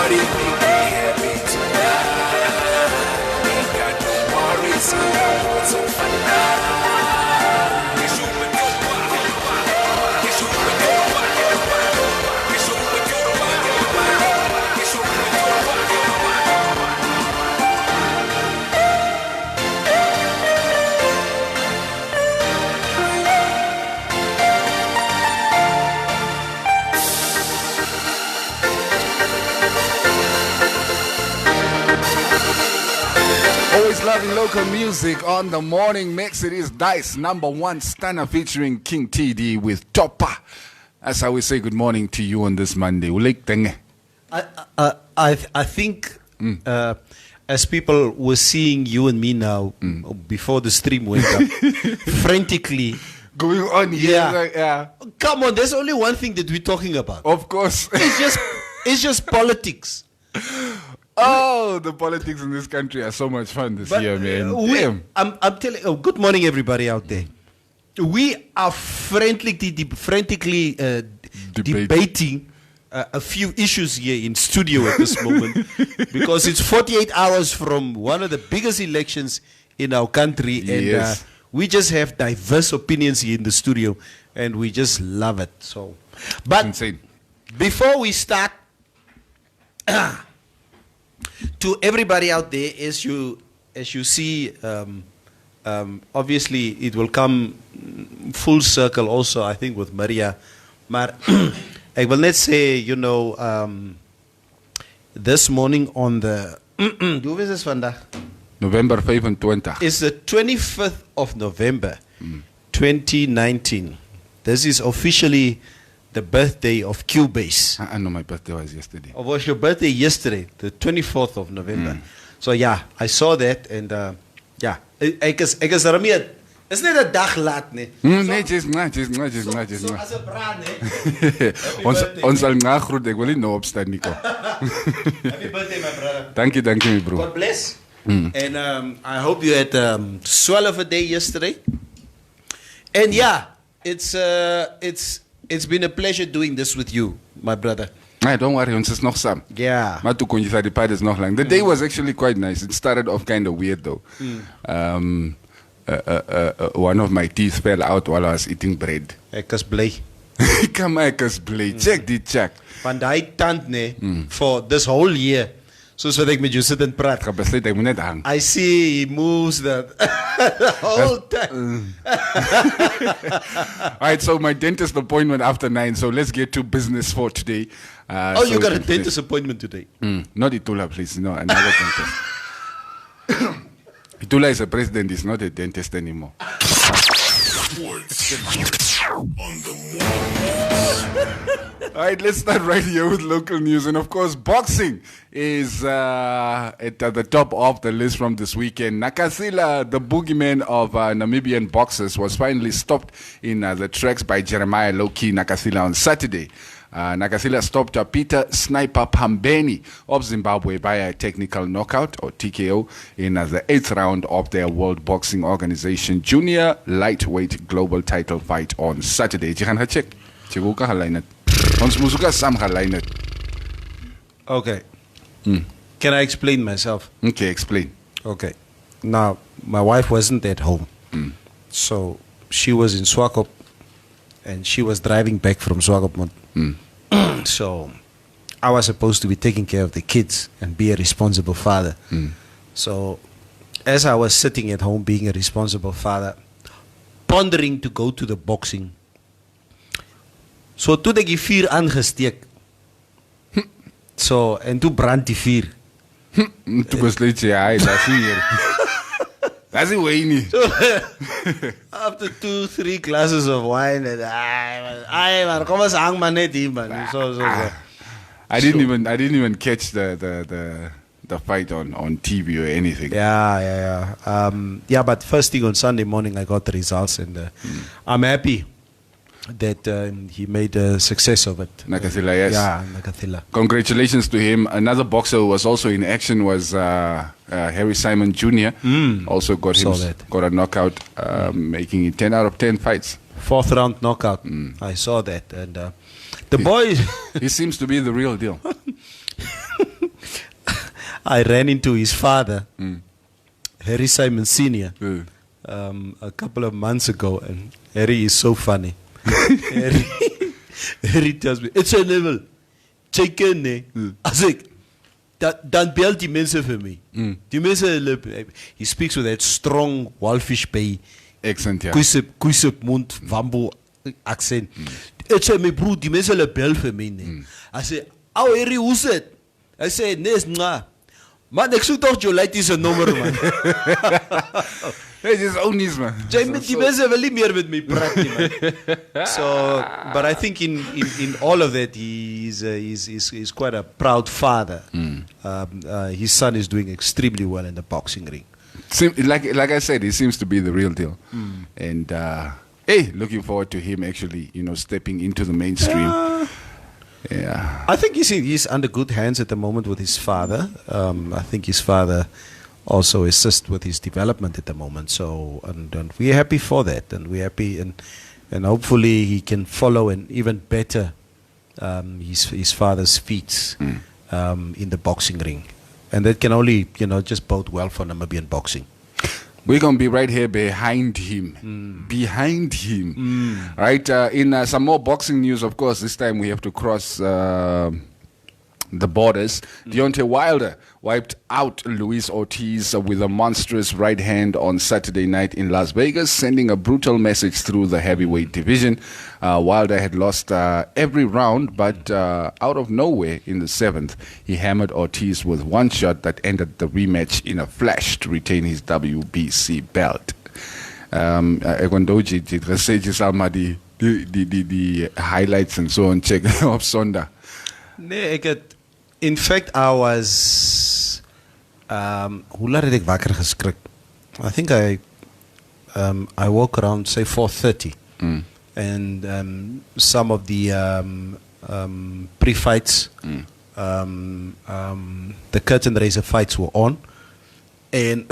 party, make me happy tonight. Ain't got no worries, so I'm so fun now. Always loving local music on the morning mix. It is Dice #1 Stunner featuring King TD with Topper. That's how we say good morning to you on this Monday. I think as people were seeing you and me now before the stream went up, frantically going on here. Yeah. Like, yeah. Come on, there's only one thing that we're talking about. Of course. It's just politics. Oh, the politics in this country are so much fun this year, man. I'm telling you, good morning, everybody out there. We are frantically debating a few issues here in studio at this moment because it's 48 hours from one of the biggest elections in our country, and yes. We just have diverse opinions here in the studio, and we just love it. So, but insane. Before we start. To everybody out there, as you see, obviously it will come full circle also, I think, with Maria. Maar I will not say, this morning on the hoe is this vandaag? November 25. It's the 25th of November, 2019. This is officially the birthday of Cubase. I know my birthday was yesterday. Or was your birthday yesterday, the 24th of November? So yeah, I saw that, and yeah, ek is daarmee. Is net 'n dag laat nie. Nee, just not. So as 'n brand, hè. Ons sal nagroet, ek wil nie nou opstaan nie kom. Happy birthday, my brother. Dankie my bro. God bless. And I hope you had swell of a day yesterday. And yeah, it's been a pleasure doing this with you, my brother. Hey, don't worry, ons is nog saam. Yeah. Maar toe kon jy die pad is nog lang. The day was actually quite nice. It started off kind of weird though. One of my teeth fell out while I was eating bread. Ek is bly. Ek is bly. Check. Van daai tand for this whole year. Soos wat ek met jou sit en praat. Besluit ek moet net hang. I see he moves the whole time. All right, so my dentist appointment after 9. So let's get to business for today. You got a dentist appointment today? Not Itula, please. No, another dentist. Itula is a president. He's not a dentist anymore. All right, let's start right here with local news. And of course, boxing is at the top of the list from this weekend. Nakasila, the boogeyman of Namibian boxers, was finally stopped in the tracks by Jeremiah Loki Nakasila on Saturday. Nakasila stopped Peter Sniper Pambeni of Zimbabwe by a technical knockout, or TKO, in the 8th round of their World Boxing Organization Junior Lightweight Global Title fight on Saturday. Okay. Can I explain myself? Okay, explain. Okay. Now, my wife wasn't at home. So she was in Swakop, and she was driving back from Swakopmund. So I was supposed to be taking care of the kids and be a responsible father. So as I was sitting at home being a responsible father, pondering to go to the boxing, so toe ek die vuur aangesteek. So en toe brand die vuur. Toe besluit jy, hy, that's hier. That's it, Wayne. So, after 2-3 glasses of wine, and man, kom ons hang maar net hier, man. So. I didn't even catch the fight on TV or anything. Yeah. Yeah, but first thing on Sunday morning, I got the results, and I'm happy that he made a success of it. Nakasila, yes. Yeah, Nakasila. Congratulations to him. Another boxer who was also in action was Harry Simon Jr. Also got a knockout, making it 10 out of 10 fights. 4th round knockout. I saw that. And the boy... he seems to be the real deal. I ran into his father, Harry Simon Sr., a couple of months ago, and Harry is so funny. Harry tells me, it's a level. Check in, eh? I was like, dan bel die mense vir my. Die mense, he speaks with that strong Walvish Bay accent, yeah. Kuisip mond, Wambo accent. It's a me bro, die mense hulle bel vir my, ne. I say, ou Harry, hoe's dit? I say, nee, nga. Man, ek soek toch Jolite se nommer, man. Hey, dis ounis, man. Jy met die mense wil nie meer met my praat nie, man. So, but I think in all of that, he's quite a proud father. His son is doing extremely well in the boxing ring. Like I said, he seems to be the real deal. And, hey, looking forward to him actually, stepping into the mainstream. Yeah. I think he's under good hands at the moment with his father. I think his father also assists with his development at the moment. So, and we're happy for that, and we're happy, and hopefully he can follow and even better his father's feats in the boxing ring, and that can only just bode well for Namibian boxing. We're going to be right here behind him. Right? In some more boxing news, of course, this time we have to cross the borders. Deontay Wilder wiped out Luis Ortiz with a monstrous right hand on Saturday night in Las Vegas, sending a brutal message through the heavyweight division. Wilder had lost every round, but out of nowhere in the 7th, he hammered Ortiz with one shot that ended the rematch in a flash to retain his WBC belt. Egondoji did research some of the highlights and so on. Check of Sonda. In fact, I was hoe laat het ek wakker geskrik? I think I woke around say 4:30, and some of the pre-fights, the curtain raiser fights were on, and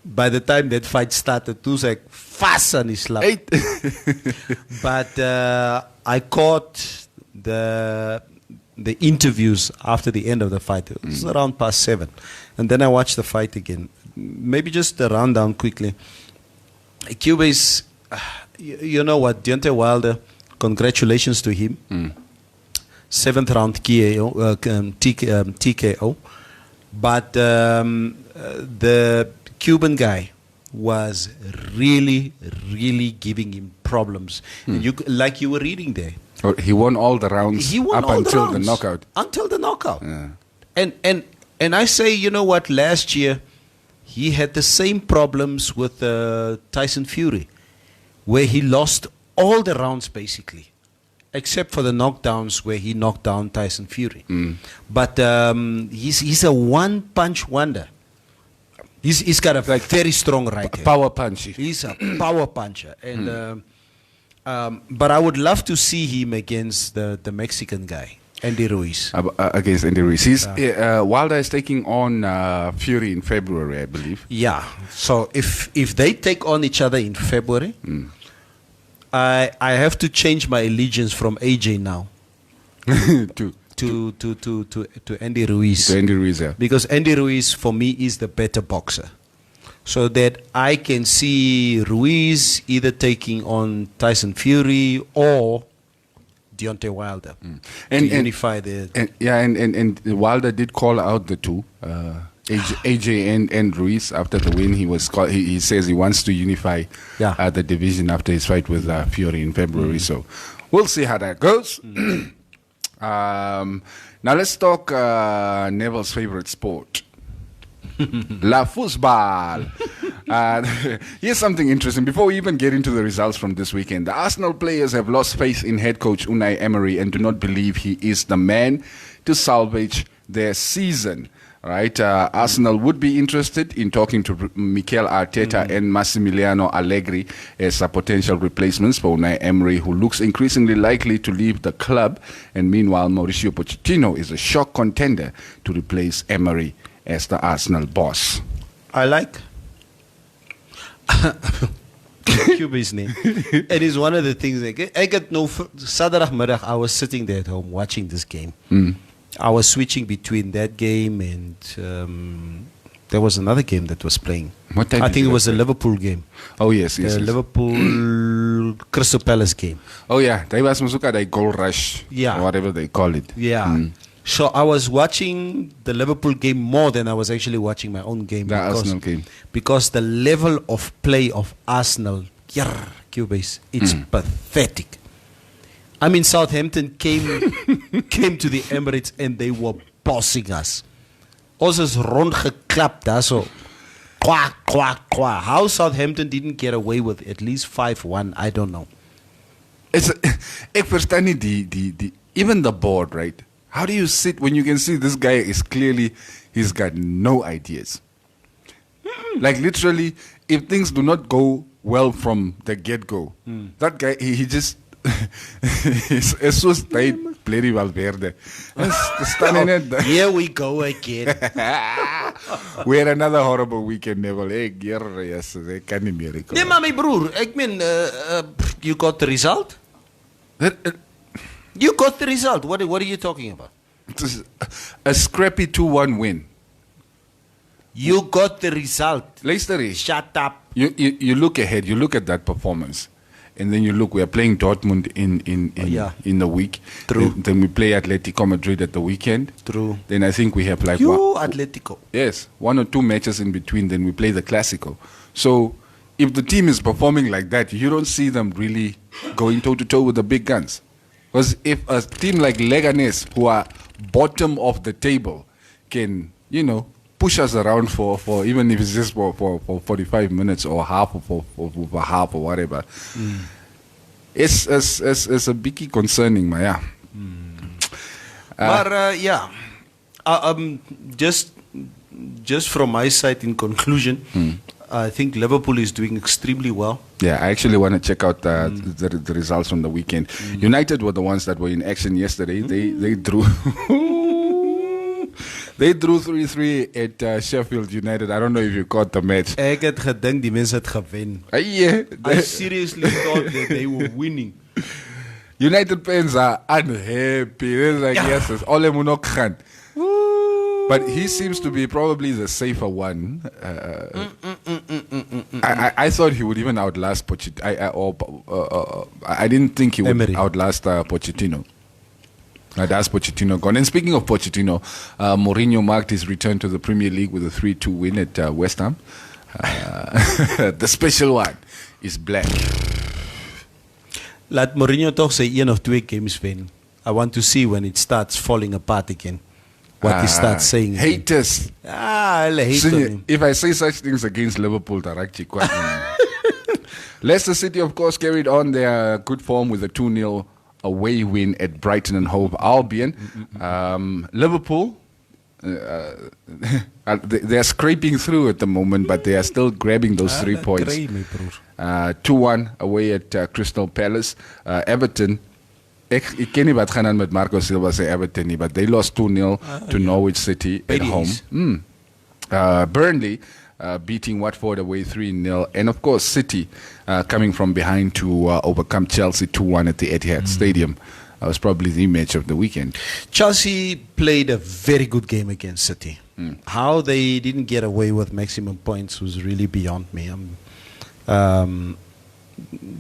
by the time that fight started, it was like fast on his lap. But I caught the interviews after the end of the fight. It was around past 7, and then I watched the fight again. Maybe just a rundown quickly. Cuba is, you know what, Deontay Wilder, congratulations to him. 7th round TKO. But the Cuban guy was really, really giving him problems. And like you were reading there. He won all the rounds until the knockout. Until the knockout. Yeah. And I say, you know what, last year he had the same problems with Tyson Fury, where he lost all the rounds basically, except for the knockdowns where he knocked down Tyson Fury. But he's a one-punch wonder. He's got a very strong right hand. Power punch. He's a power puncher. And but I would love to see him against the Mexican guy, Andy Ruiz. Against Andy Ruiz. Wilder is taking on Fury in February, I believe. Yeah. So if they take on each other in February, I have to change my allegiance from AJ now to Andy Ruiz. To Andy Ruiz, yeah. Because Andy Ruiz for me is the better boxer. So that I can see Ruiz either taking on Tyson Fury or Deontay Wilder to unify the... And Wilder did call out the two, AJ and Ruiz, after the win. He says he wants to unify the division after his fight with Fury in February. So we'll see how that goes. Now let's talk Neville's favorite sport. La football. Here's something interesting. Before we even get into the results from this weekend, the Arsenal players have lost faith in head coach Unai Emery and do not believe he is the man to salvage their season. Right? Arsenal would be interested in talking to Mikel Arteta and Massimiliano Allegri as potential replacements for Unai Emery, who looks increasingly likely to leave the club. And meanwhile, Mauricio Pochettino is a shock contender to replace Emery as the Arsenal boss. I like Cuba's name. It is one of the things I get no Saturdagmiddag I was sitting there at home watching this game. I was switching between that game and there was another game that was playing. What time I did think you it was a play? Liverpool game. Oh yes, yes. The yes. Liverpool Crystal Palace game. Oh yeah, they was musuka the goal rush. Yeah. Or whatever they call it. Yeah. So I was watching the Liverpool game more than I was actually watching my own game. The Arsenal game. Because the level of play of Arsenal, Cubase, it's pathetic. I mean, Southampton came to the Emirates and they were bossing us. Ons is rondgeklap daar so. Kwak, kwak, kwak. How Southampton didn't get away with at least 5-1, I don't know. Ek verstaan nie die even the board, right? How do you sit when you can see this guy is clearly, he's got no ideas. Like literally, if things do not go well from the get-go, that guy, he just, it's so straight, bloody Valverde. Here we go again. We had another horrible weekend, Neville. Yes, ek kan nie meer. Nee, maar my broer, ek meen, you got the result? You got the result. What are you talking about? It was a scrappy 2-1 win. You got the result. Leicester, Shut up. you look ahead, you look at that performance, and then you look, we are playing Dortmund in the week. True. Then we play Atletico Madrid at the weekend. True. Then I think we have like Atletico. Yes, 1 or 2 matches in between, then we play the Clásico. So if the team is performing like that, you don't see them really going toe-to-toe with the big guns. Because if a team like Leganes, who are bottom of the table, can, push us around for even if it's just for 45 minutes or half or whatever, it's a biggie concerning, Maya. Just from my side, in conclusion, I think Liverpool is doing extremely well. Yeah, I actually want to check out the results from the weekend. United were the ones that were in action yesterday. They drew. They drew 3-3 at Sheffield United. I don't know if you caught the match. Ek het gedink die mense het gewen. I seriously thought that they were winning. United fans are unhappy. They're like, yes, it's all gaan. But he seems to be probably the safer one. I thought he would even outlast Pochettino. I didn't think he would outlast Pochettino. That's Pochettino gone. And speaking of Pochettino, Mourinho marked his return to the Premier League with a 3-2 win at West Ham. The special one is black. Laat Mourinho toch say 1 of 2 games wen. I want to see when it starts falling apart again. What he starts saying. Haters. Hate him. If I say such things against Liverpool, Leicester City, of course, carried on their good form with a 2-0 away win at Brighton and Hove Albion. Liverpool, they're scraping through at the moment, but they are still grabbing those 3 points. 2-1 away at Crystal Palace. Everton, ek ken nie wat gaan aan met Marco Silva se Everton nie, but they lost 2-0 to Norwich City at home. Burnley beating Watford away 3-0, and of course City coming from behind to overcome Chelsea 2-1 at the Etihad Stadium. That was probably the match of the weekend. Chelsea played a very good game against City. How they didn't get away with maximum points was really beyond me.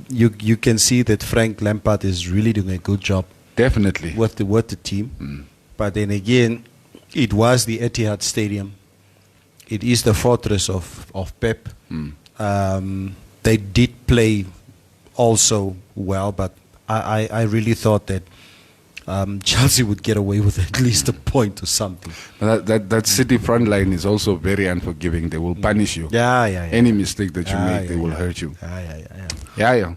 You can see that Frank Lampard is really doing a good job. Definitely. With the team. But then again, it was the Etihad Stadium. It is the fortress of Pep. They did play also well, but I really thought that Chelsea would get away with at least a point or something. That City front line is also very unforgiving. They will punish you. Yeah. Any mistake that you make, they will hurt you. Yeah.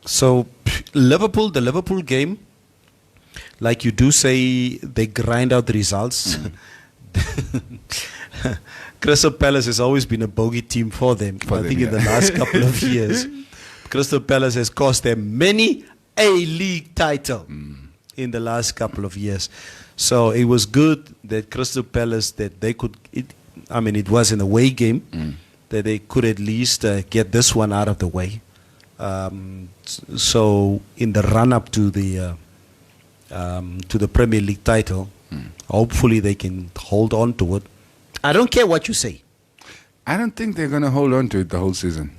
So Liverpool, the Liverpool game, like you do say, they grind out the results. Crystal Palace has always been a bogey team for them. I think in the last couple of years, Crystal Palace has cost them many A-League title in the last couple of years. So it was good that Crystal Palace, that they could, it was an away game, that they could at least get this one out of the way. So in the run-up to the to the Premier League title. Hopefully they can hold on to it. I don't care what you say. I don't think they're going to hold on to it the whole season.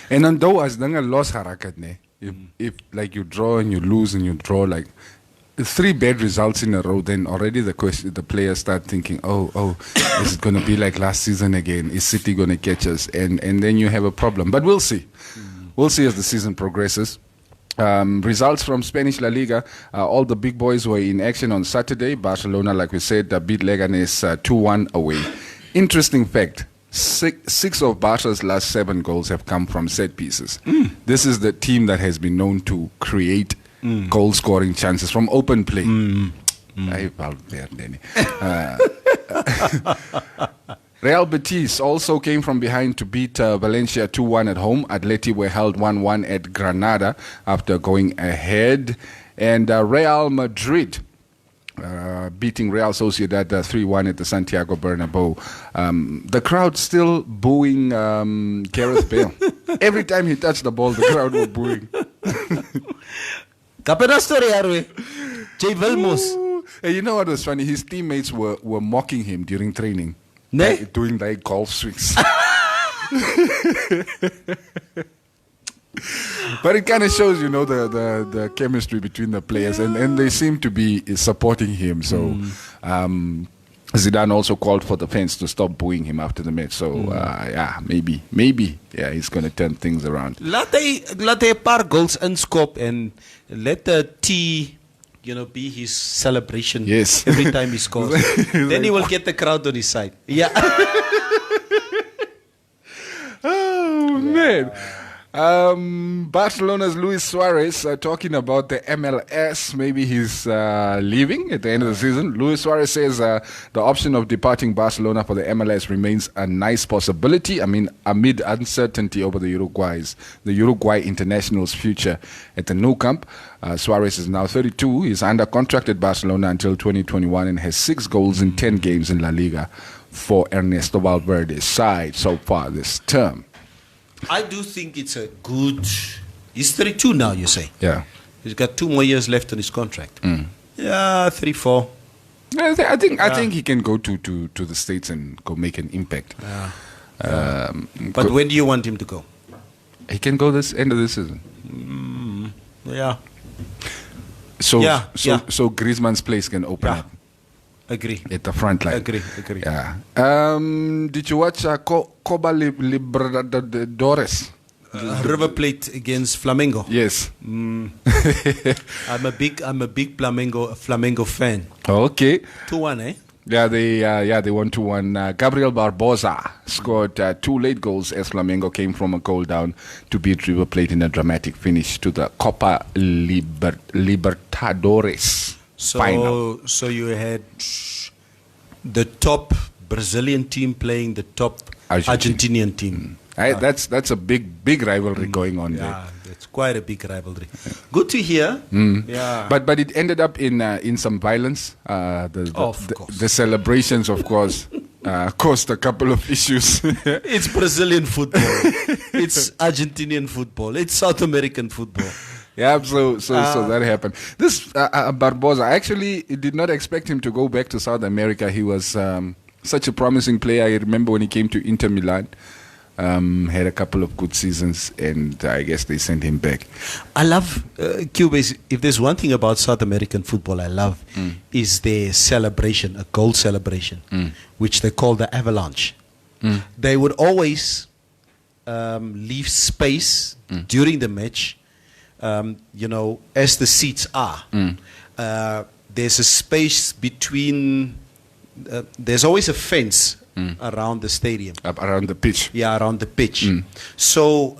And although as long as loss harakat ne, if like you draw and you lose and you draw like 3 bad results in a row, then already the players start thinking, oh, is it going to be like last season again? Is City going to catch us? And then you have a problem. But we'll see. We'll see as the season progresses. Results from Spanish La Liga. All the big boys were in action on Saturday. Barcelona, like we said, beat Leganes 2-1 away. Interesting fact. 6 of Barca's last 7 goals have come from set pieces. This is the team that has been known to create goal-scoring chances from open play. Real Betis also came from behind to beat Valencia 2-1 at home. Atleti were held 1-1 at Granada after going ahead. And Real Madrid beating Real Sociedad 3-1 at the Santiago Bernabeu. The crowd still booing Gareth Bale. Every time he touched the ball, the crowd were booing. Jay Vilmos. Hey, you know what was funny? His teammates were mocking him during training. Doing like golf swings. But it kind of shows, the chemistry between the players, and they seem to be supporting him. So Zidane also called for the fans to stop booing him after the match. So maybe, he's going to turn things around. Laat hy 'n paar goals inskop and let the tea, be his celebration. Yes. Every time he scores. Then he will get the crowd on his side. Yeah. Oh man. Barcelona's Luis Suarez talking about the MLS. Maybe he's leaving at the end of the season. Luis Suarez says the option of departing Barcelona for the MLS remains a nice possibility. I mean, amid uncertainty over the Uruguay international's future at the Nou Camp. Suarez is now 32. He's under contract at Barcelona until 2021 and has 6 goals in 10 games in La Liga for Ernesto Valverde's side so far this term. I do think it's a good... He's 32 now, you say? Yeah. He's got 2 more years left on his contract. Yeah, 3, 4. I think he can go to the States and go make an impact. But when do you want him to go? He can go this end of the season. Yeah. So Griezmann's place can open up. Agree. At the front line. Agree. Yeah. Did you watch Copa Libertadores? River Plate against Flamengo. Yes. I'm a big Flamengo fan. Okay. 2-1, eh? Yeah, they won 2-1. Gabriel Barbosa scored 2 late goals as Flamengo came from a goal down to beat River Plate in a dramatic finish to the Copa Libertadores final. So you had the top Brazilian team playing the top Argentinian team. That's a big rivalry going on there. Yeah, it's quite a big rivalry. Good to hear. Yeah. But it ended up in some violence. The celebrations, of course, caused a couple of issues. It's Brazilian football. It's Argentinian football. It's South American football. Yeah, so that happened. This Barbosa, I actually did not expect him to go back to South America. He was such a promising player. I remember when he came to Inter Milan, had a couple of good seasons, and I guess they sent him back. I love Cubase. If there's one thing about South American football I love, is their celebration, a goal celebration, which they call the avalanche. They would always leave space during the match. As the seats are, there's a space between. There's always a fence around the stadium, around the pitch. Yeah, around the pitch. So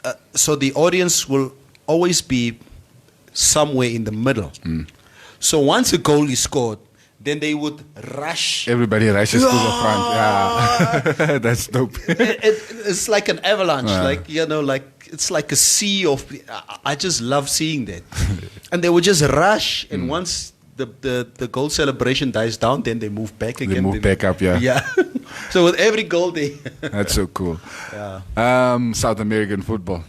the audience will always be somewhere in the middle. So once a goal is scored, then they would rush. Everybody rushes to the front. Yeah, that's dope. It's like an avalanche, it's like a sea of. I just love seeing that, and they would just rush. And once the goal celebration dies down, then they move back again. They move back up, yeah. Yeah. So with every goal, they. That's so cool. Yeah. South American football.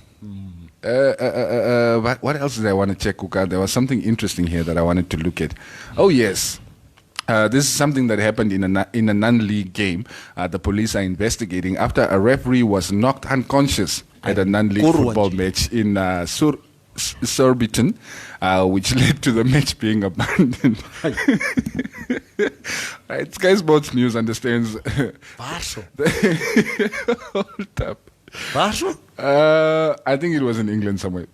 What else did I want to check, Kuka? There was something interesting here that I wanted to look at. Oh, yes. This is something that happened in a non-league game. The police are investigating after a referee was knocked unconscious at a non-league football match in Surbiton, which led to the match being abandoned. Right, Sky Sports News understands. Hold up. I think it was in England somewhere.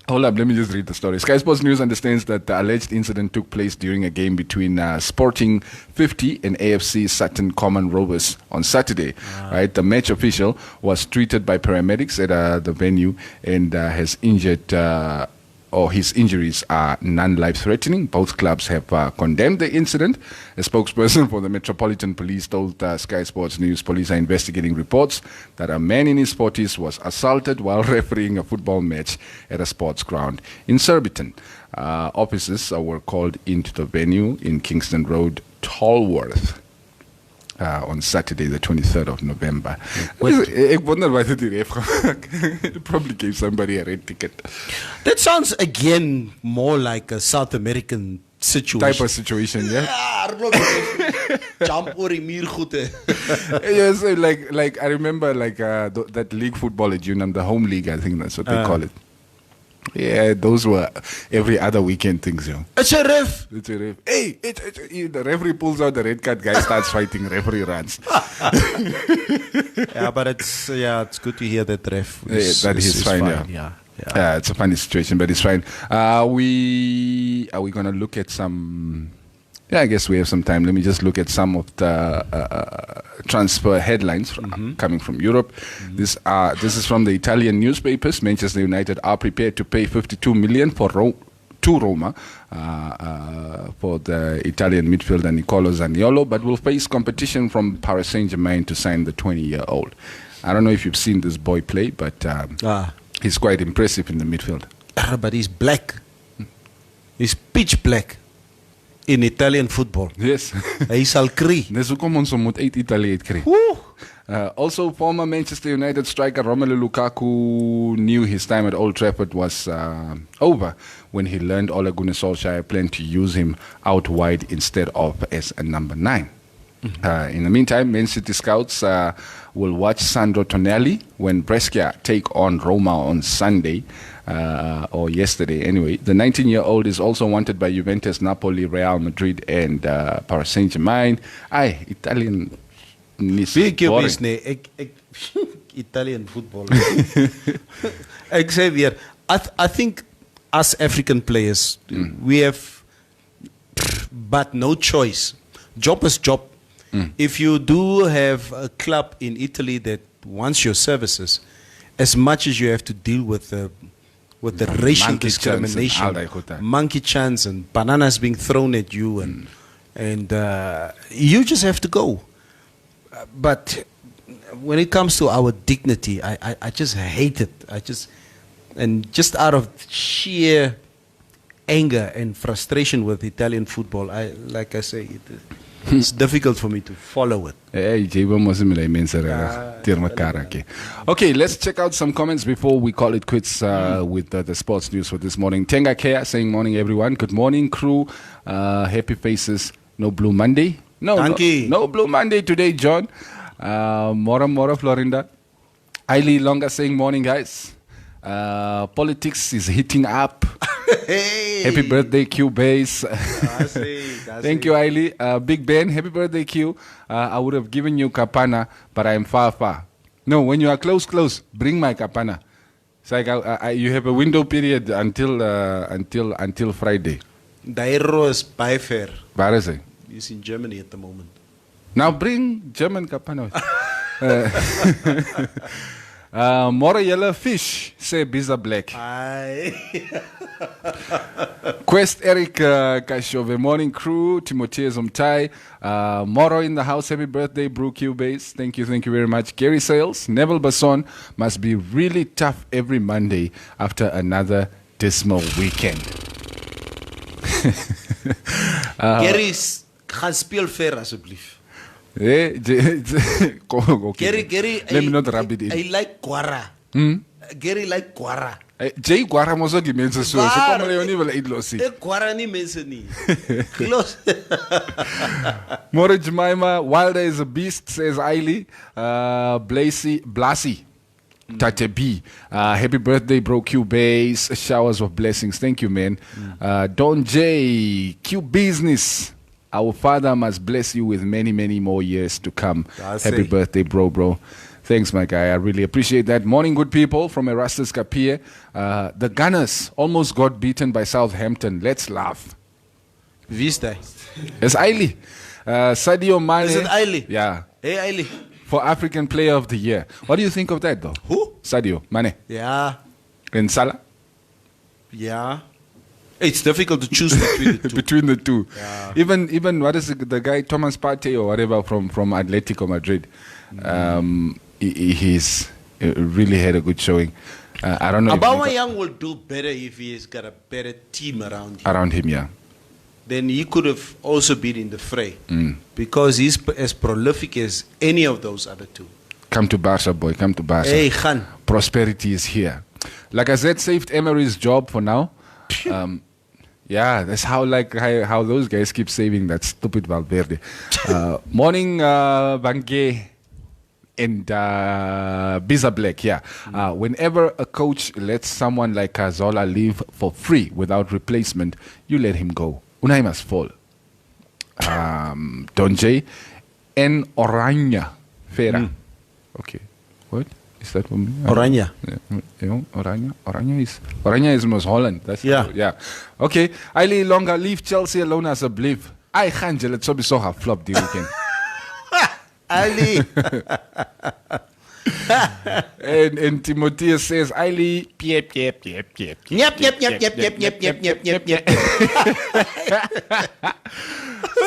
Hold up, let me just read the story. Sky Sports News understands that the alleged incident took place during a game between Sporting 50 and AFC Sutton Common Rovers on Saturday. Right, the match official was treated by paramedics at the venue and has injured. His injuries are non-life-threatening. Both clubs have condemned the incident. A spokesperson for the Metropolitan Police told Sky Sports News police are investigating reports that a man in his 40s was assaulted while refereeing a football match at a sports ground in Surbiton. Officers were called into the venue in Kingston Road, Tolworth. On Saturday, the 23rd of November. I wonder why they probably gave somebody a red ticket. That sounds again more like a South American situation. Type of situation, yeah? Jump or yes, like I remember that league football at Unam, the home league, I think that's what they call it. Yeah, those were every other weekend things, yo. It's a ref. Hey, the referee pulls out the red card, guy starts fighting, referee runs. Yeah, but it's good to hear that ref is fine. Yeah. It's a funny situation, but it's fine. Are we gonna look at some? Yeah, I guess we have some time. Let me just look at some of the transfer headlines coming from Europe. This is from the Italian newspapers. Manchester United are prepared to pay 52 million to Roma for the Italian midfielder Nicolo Zaniolo, but will face competition from Paris Saint-Germain to sign the 20-year-old. I don't know if you've seen this boy play, but he's quite impressive in the midfield. But he's black. He's pitch black. In Italian football. Yes. Hy sal kry. Dis hoekom ons hom moet uit Italië uitkry. Also, former Manchester United striker Romelu Lukaku knew his time at Old Trafford was over when he learned Ole Gunnar Solskjaer planned to use him out wide instead of as a number 9. In the meantime, Man City scouts will watch Sandro Tonali when Brescia take on Roma on Sunday. Or yesterday anyway. The 19-year-old is also wanted by Juventus, Napoli, Real Madrid and Paris Saint-Germain. Italian Italian football. Xavier, I think us African players, we have but no choice. Job is job. If you do have a club in Italy that wants your services, as much as you have to deal with the racial discrimination, monkey chants and bananas being thrown at you, and you just have to go. But when it comes to our dignity, I just hate it. Just out of sheer anger and frustration with Italian football, like I say, it's difficult for me to follow it. Okay, let's check out some comments before we call it quits with the sports news for this morning. Tenga Kea saying, morning everyone. Good morning, crew. Happy faces. No Blue Monday. No Blue Monday today, John. Mora Florinda. Ailey Longa saying, morning guys. Politics is heating up. Hey. Happy birthday, Q Base. Thank you, Ailey. Big Ben, happy birthday, Q. I would have given you kapana, but I am far. No, when you are close, bring my kapana. It's like you have a window period until Friday. Dairo is by fair. Where is it? He's in Germany at the moment. Now bring German kapana. More yellow fish, say Biza Black. Quest Eric Kashove, morning crew, Timotheus Umtai, Moro in the house, happy birthday, Brew Q Base. Thank you very much. Gary Sales, Neville Basson must be really tough every Monday after another dismal weekend. Gary, gaan speel ver asseblief. Okay. Gary, let me not rub it in. I like Guara. Gary like Guara. Jay Guara moso di mense so. Se kom le oni wel uitlosi. Guara ni mense ni. Close. More Jemima, Wilder is a beast, says Ailey. Blasi. Tate B. Happy birthday, bro. Q Base. Showers of blessings. Thank you, man. Don J. Q Business. Our Father must bless you with many, many more years to come. Happy birthday, bro. Thanks, my guy. I really appreciate that. Morning, good people from Erastus Kapie. The Gunners almost got beaten by Southampton. Let's laugh. Vista. It's Ailey. Sadio Mane. Is it Ailey? Yeah. Hey, Ailey. For African Player of the Year. What do you think of that, though? Who? Sadio Mane. Yeah. And Salah? Yeah. It's difficult to choose between the two. Yeah. Even what is the guy, Thomas Partey or whatever from Atletico Madrid. He's really had a good showing. I don't know. Aubameyang will do better if he's got a better team around him. Around him, yeah. Then he could have also been in the fray because he's as prolific as any of those other two. Come to Barca, boy. Come to Barca. Hey, Khan. Prosperity is here. Like I said, saved Emery's job for now. Yeah, that's how those guys keep saving that stupid Valverde. Morning, Bange and Biza Black. Yeah, whenever a coach lets someone like Zola leave for free without replacement, you let him go. Unai must fall. Don J. N. Oranja Fera. Okay, what? Is that for me? Oranje. Yeah. Oranje is Most Holland. That's yeah. Okay. Ailey Longa, leave Chelsea alone as a belief. I can't let so be so have flop the weekend. Ali. and Timotheus says, Ailey, yep.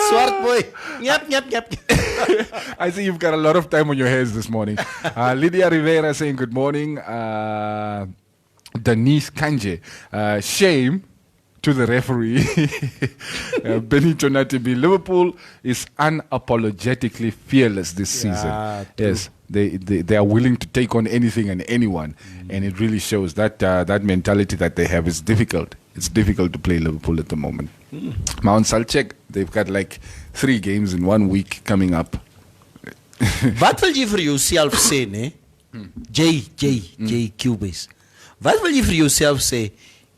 Swart boy. Yep. I see you've got a lot of time on your hands this morning. Lydia Rivera saying good morning. Denise Kanje. Shame to the referee. Benito Natibi. Liverpool is unapologetically fearless this season. Yes. They are willing to take on anything and anyone. And it really shows that that mentality that they have is difficult. It's difficult to play Liverpool at the moment. Mount Salchek, they've got like 3 games in 1 week coming up. Wat wil jy vir jouself sê, ne? J Cubase. Wat wil jy vir jouself sê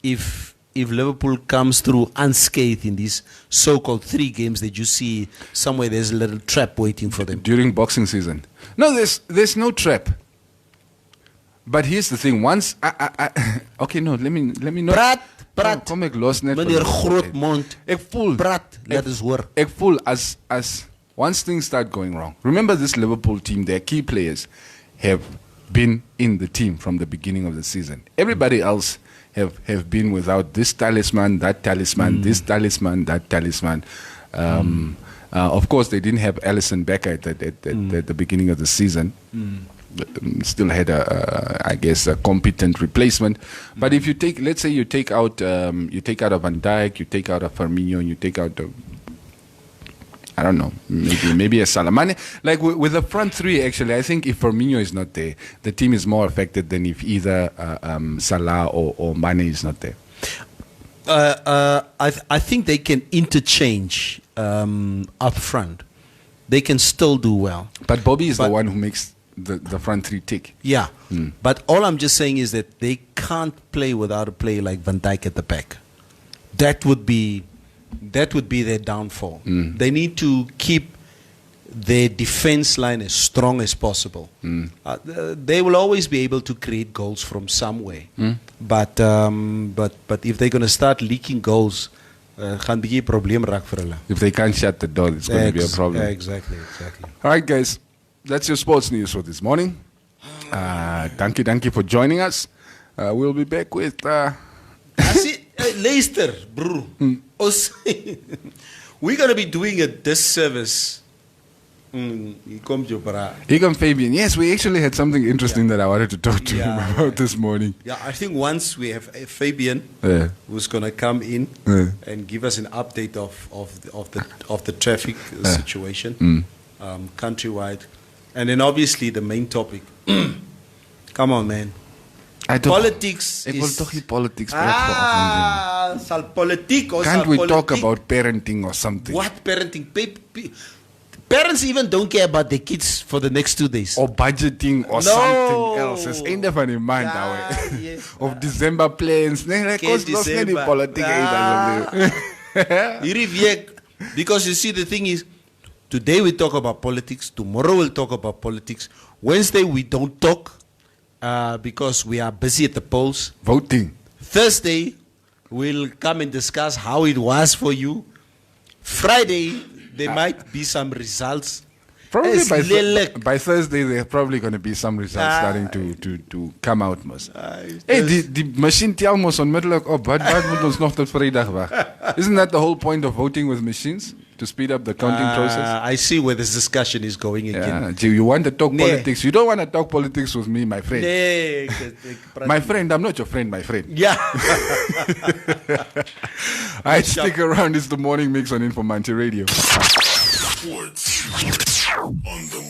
if Liverpool comes through unscathed in these so-called 3 games that you see somewhere there's a little trap waiting for them? During boxing season. No, there's no trap. But here's the thing, once okay, no, let me not Praat. Kom ek los net. Meneer Grootmond. Ek voel. Praat, laat ons hoor. Ek voel as once things start going wrong. Remember this Liverpool team, their key players have been in the team from the beginning of the season. Everybody else have been without this talisman, that talisman, this talisman, that talisman. Of course, they didn't have Alisson back at the beginning of the season. Still had a competent replacement. But if you take, let's say you take out a Van Dijk, you take out a Firmino, you take out I don't know, maybe a Salamane. Like with the front 3, actually, I think if Firmino is not there, the team is more affected than if either Salah or Mane is not there. I think they can interchange up front. They can still do well. But Bobby is the one who makes the front 3 tick. Yeah. But all I'm just saying is that they can't play without a player like Van Dijk at the back. That would be their downfall. They need to keep their defense line as strong as possible. They will always be able to create goals from somewhere. But if they're going to start leaking goals, gaan bietjie probleem raak vir hulle. If they can't shut the door, it's going to be a problem. Exactly. All right, guys. That's your sports news for this morning. Thank you for joining us. We'll be back with... Leicester, bro. We're going to be doing a disservice. Here comes Fabian. Yes, we actually had something interesting that I wanted to talk to him about this morning. Yeah, I think once we have Fabian, who's going to come in and give us an update of the traffic situation countrywide. And then obviously the main topic. Come on, man. Politics Ek wil is... tog nie politics praat vanoggend. Sal politiek of Can't sal we politiek? talk about parenting or something? What parenting? Parents even don't care about their kids for the next 2 days. Or budgeting or No. something else. It's einde van die maand Ja, nou. yes. Of December plans. Nee, ek Geen kos los net die December. politiek uit. Hierdie week, because you see the thing is, today we talk about politics, tomorrow we'll talk about politics, Wednesday we don't talk because we are busy at the polls. Voting. Thursday we'll come and discuss how it was for you. Friday there might be some results. Probably It's lelijk. by Thursday there's probably going to be some results starting to come out mos. Hey, die machine tel mos onmiddellik op. Wat moet ons nog tot Vrydag wag? Isn't that the whole point of voting with machines? To speed up the counting process? I see where this discussion is going again. Yeah. Do you want to talk Nee. politics? You don't want to talk politics with me, my friend. Nee, My friend, I'm not your friend, my friend. yeah. I stick around. It's the morning mix on Informante Radio. Sports on the